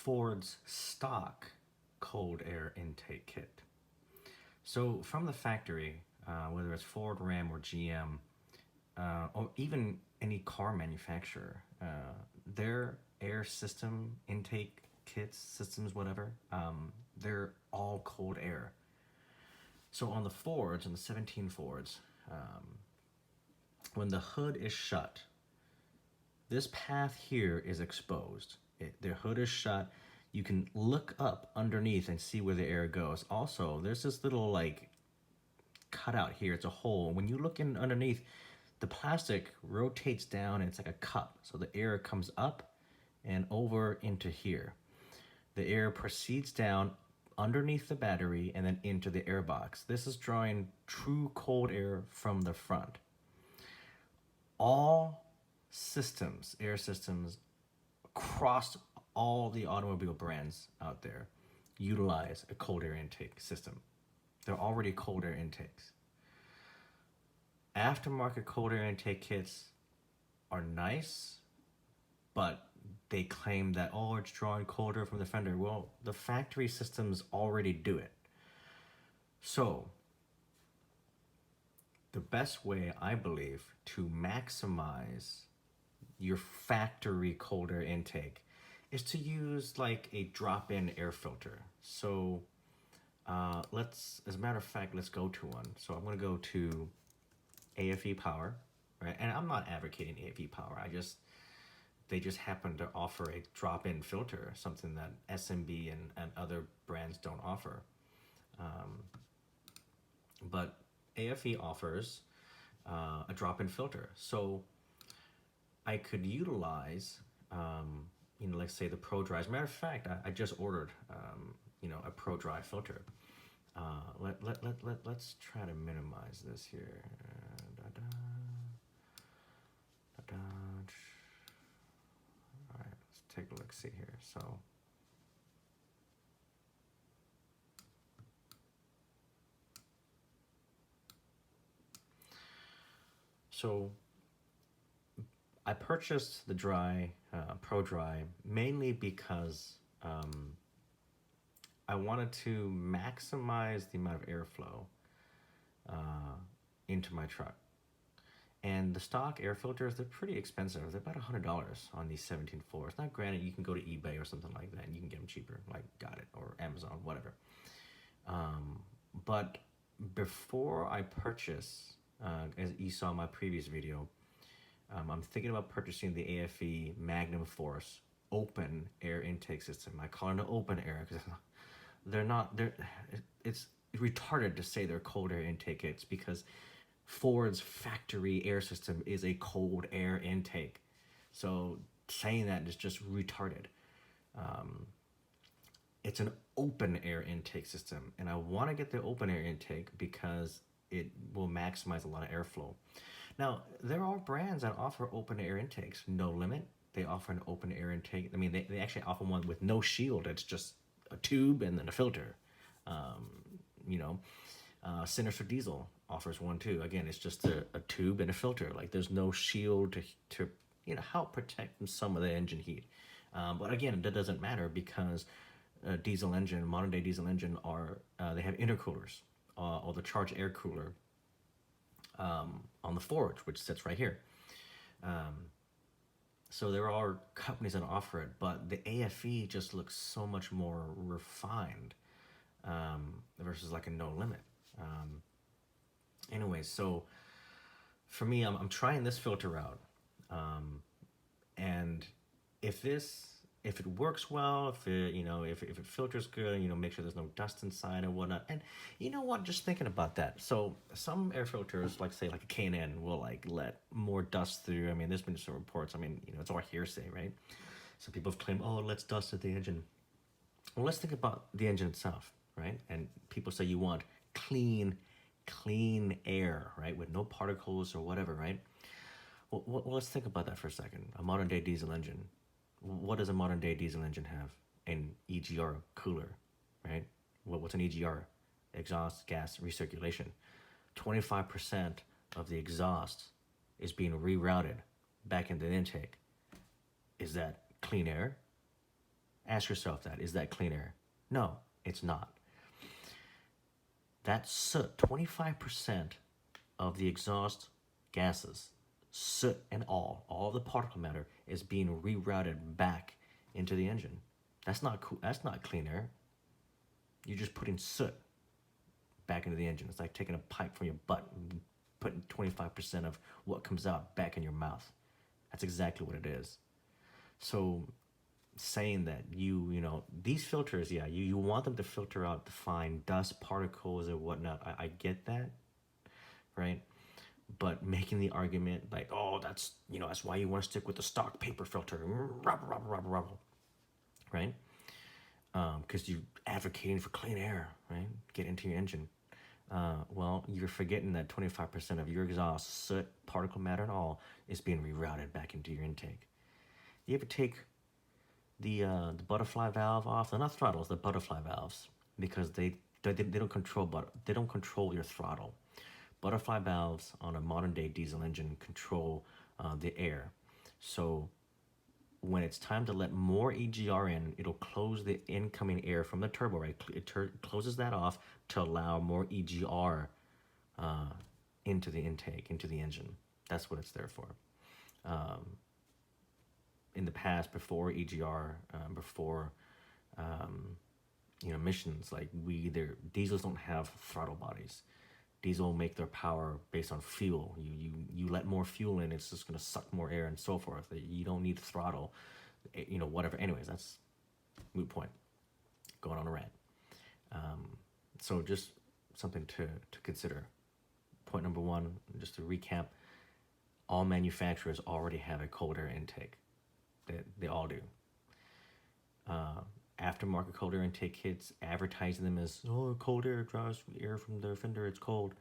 Ford's stock cold air intake kit. So from the factory, whether it's Ford, Ram, or GM, or even any car manufacturer, their air system intake kits, systems, whatever, they're all cold air. So on the Fords, on the 17 Fords, when the hood is shut, this path here is exposed. The hood is shut. You can look up underneath and see where the air goes. Also, there's this little like cutout here. It's a hole. When you look in underneath, the plastic rotates down and it's like a cup. So the air comes up and over into here. The air proceeds down underneath the battery and then into the air box. This is drawing true cold air from the front. All systems, air systems, across all the automobile brands out there utilize a cold air intake system. They're already cold air intakes. Aftermarket cold air intake kits are nice, but they claim that, oh, it's drawing cold air from the fender. Well, the factory systems already do it. So the best way, I believe, to maximize your factory cold air intake is to use like a drop-in air filter. So as a matter of fact, let's go to one. So I'm gonna go to AFE Power, right? And I'm not advocating AFE Power. They just happen to offer a drop-in filter, something that SMB and other brands don't offer. But AFE offers a drop-in filter. So I could utilize, let's say the Pro Dry. As a matter of fact, I just ordered, a Pro Dry filter. Let's try to minimize this here. All right, let's take a look, see here. So I purchased the Pro Dry, mainly because I wanted to maximize the amount of airflow into my truck. And the stock air filters, they're pretty expensive. They're about $100 on these 17 Fords. Now, granted, you can go to eBay or something like that, and you can get them cheaper, like Got It or Amazon, whatever. But before I purchase, as you saw in my previous video, I'm thinking about purchasing the AFE Magnum Force open air intake system. I call it an open air because it's retarded to say they're cold air intake kits, because Ford's factory air system is a cold air intake. So saying that is just retarded. It's an open air intake system, and I want to get the open air intake because it will maximize a lot of airflow. Now, there are brands that offer open air intakes. No Limit, they offer an open air intake. I mean, they actually offer one with no shield. It's just a tube and then a filter. Sinister Diesel offers one too. Again, it's just a tube and a filter. Like, there's no shield to help protect some of the engine heat. But again, that doesn't matter because modern day diesel engine they have intercoolers, or the charged air cooler on the Ford, which sits right here. So there are companies that offer it, but the AFE just looks so much more refined versus like a No Limit. Anyways, so for me, I'm trying this filter out, and if it works well, if it filters good, make sure there's no dust inside and whatnot. And you know what? Just thinking about that. So some air filters, like say like a K&N, will like let more dust through. I mean, there's been some reports. I mean, it's all hearsay, right? So people have claimed, oh, it lets dust at the engine. Well, let's think about the engine itself, right? And people say you want clean air, right, with no particles or whatever, right? Well, let's think about that for a second. A modern day diesel engine. What does a modern day diesel engine have? An EGR cooler, right? What's an EGR? Exhaust gas recirculation. 25% of the exhaust is being rerouted back into the intake. Is that clean air? Ask yourself that. Is that clean air? No, it's not. That soot, 25% of the exhaust gases, soot and all the particle matter is being rerouted back into the engine. That's not cool. That's not clean air. You're just putting soot back into the engine. It's like taking a pipe from your butt and putting 25% of what comes out back in your mouth. That's exactly what it is. So saying that these filters, yeah, you want them to filter out the fine dust particles or whatnot. I get that, right? But making the argument like, oh, that's why you want to stick with the stock paper filter, right? Because you're advocating for clean air, right? Get into your engine. Well, you're forgetting that 25% of your exhaust, soot, particle matter, and all is being rerouted back into your intake. You ever take the butterfly valve off? They're not throttles, they're butterfly valves, because they don't control your throttle. Butterfly valves on a modern day diesel engine control the air. So when it's time to let more EGR in, it'll close the incoming air from the turbo, right? It closes that off to allow more EGR into the intake, into the engine. That's what it's there for. In the past, before EGR, before emissions, like diesels don't have throttle bodies. Diesel make their power based on fuel. You let more fuel in, it's just going to suck more air and so forth. You don't need throttle, whatever. Anyways, that's moot point. Going on a rant. So just something to consider. Point number one, just to recap, all manufacturers already have a cold air intake. They all do. Aftermarket cold air intake kits advertising them as, oh, cold air draws air from the fender, it's cold.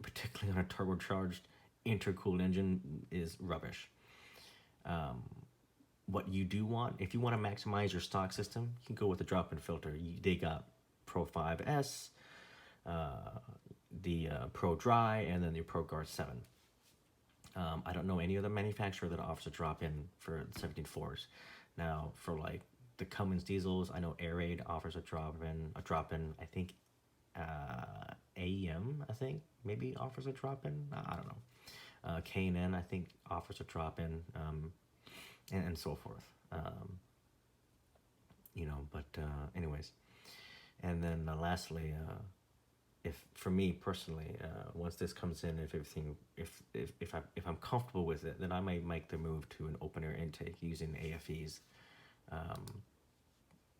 Particularly on a turbocharged intercooled engine is rubbish. What you do want, if you want to maximize your stock system, you can go with a drop-in filter. They got Pro 5S, the Pro Dry, and then the Pro Guard 7. I don't know any other manufacturer that offers a drop-in for 17.4s. Now, for like the Cummins diesels, I know Air Raid offers a drop-in. I think AEM, maybe offers a drop-in. I don't know. K&N, I think, offers a drop-in, and so forth. Anyways. And then lastly, if for me personally, once this comes in, if I'm comfortable with it, then I might make the move to an open air intake using AFE's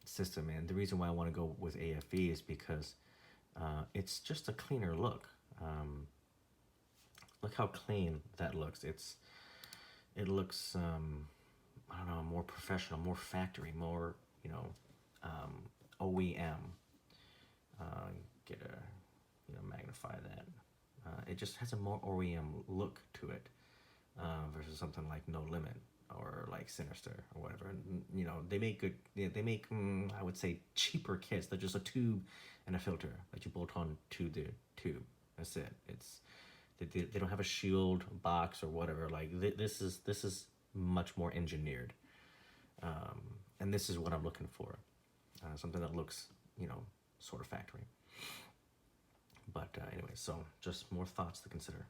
system. And the reason why I want to go with AFE is because it's just a cleaner look. Look how clean that looks. It looks I don't know, more professional, more factory, more OEM. Get a magnify that. It just has a more OEM look to it versus something like No Limit or like Sinister or whatever. They make good. They make I would say cheaper kits. They're just a tube and a filter that you bolt on to the tube. That's it. They don't have a shield box or whatever. Like this is much more engineered, and this is what I'm looking for. Something that looks sort of factory. But anyway, so just more thoughts to consider.